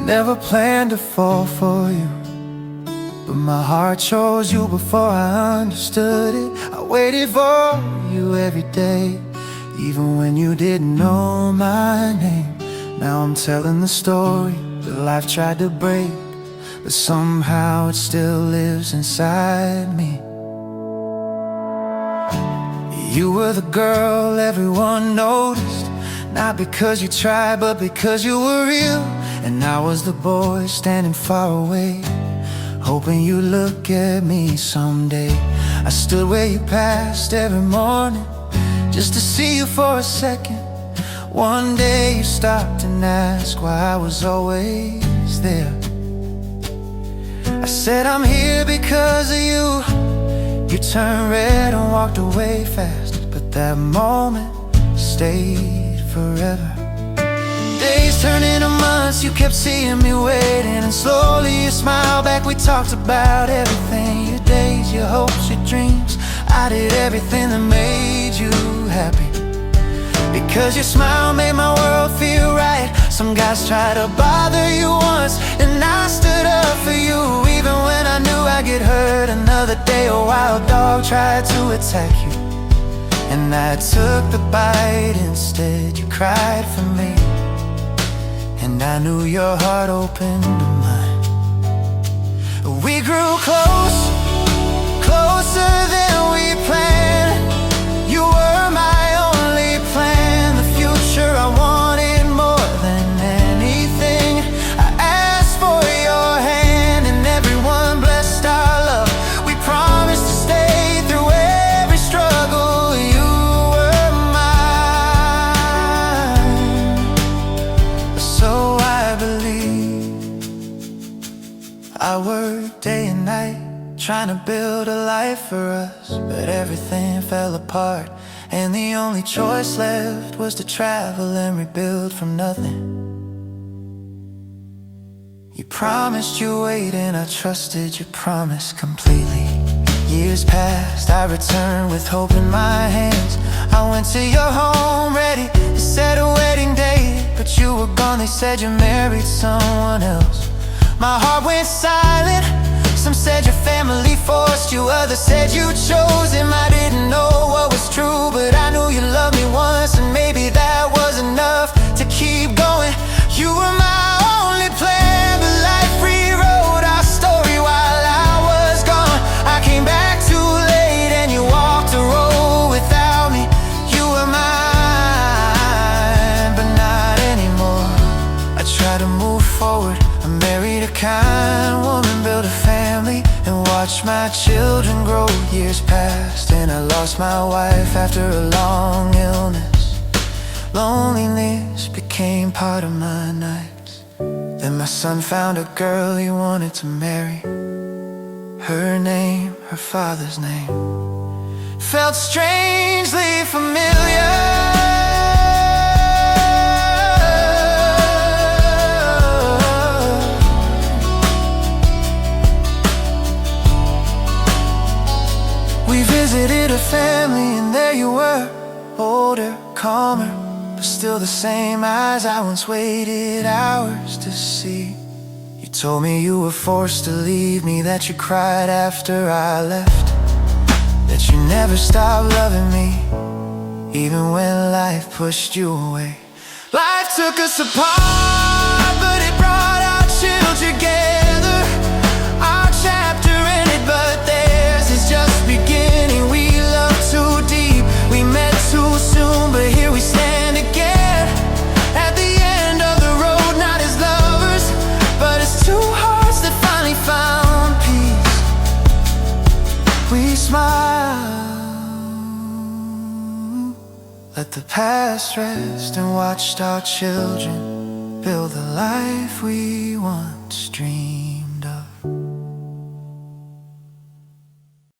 Never planned to fall for you, but my heart chose you before I understood it. I waited for you every day, even when you didn't know my name. Now I'm telling the story that life tried to break, but somehow it still lives inside me. You were the girl everyone noticed, not because you tried, but because you were real. And I was the boy standing far away, hoping you'd look at me someday. I stood where you passed every morning, just to see you for a second. One day you stopped and asked why I was always there. I said I'm here because of you. You turned red and walked away fast, but that moment stayed forever. Days turned into months, you kept seeing me waiting, and slowly you smiled back. We talked about everything, your days, your hopes, your dreams. I did everything that made you happy, because your smile made my world feel right. Some guys tried to bother you once, and I stood up for you, even when I knew I'd get hurt. Another day a wild dog tried to attack you, and I took the bite instead. You cried for me, and I knew your heart opened to mine. We grew close, closer than we planned. You were my only plan, the future I wanted more than anything. I asked for your hand, and everyone blessed our love. We promised to stay through every struggle. You were mine, so I believe. I worked day and night, trying to build a life for us, but everything fell apart, and the only choice left was to travel and rebuild from nothing. You promised you'd wait, and I trusted your promise completely. Years passed, I returned with hope in my hands. I went to your home ready to set a wedding date, but you were gone. They said you married someone else. My heart went silent. Some said your family forced you, others said you chose him. I didn't know what was true, but I knew you loved me once, and maybe that was enough to keep going. You were my only plan, but life rewrote our story while I was gone. I came back too late, and you walked a road without me. You were mine, but not anymore. I tried to move forward, I married a kind woman, built a family, and watched my children grow. Years passed, and I lost my wife after a long illness. Loneliness became part of my nights. Then my son found a girl he wanted to marry. Her name, her father's name, felt strangely familiar. We visited a family, and there you were, older, calmer, but still the same eyes I once waited hours to see. You told me you were forced to leave me, that you cried after I left, that you never stopped loving me, even when life pushed you away. Life took us apart, but it brought our children together. Our chapter ended, but theirs is just beginning. We loved too deep, we met too soon, but here we stand again, at the end of the road, not as lovers, but as two hearts that finally found peace. We smiled, let the past rest, and watched our children build the life we once dreamed.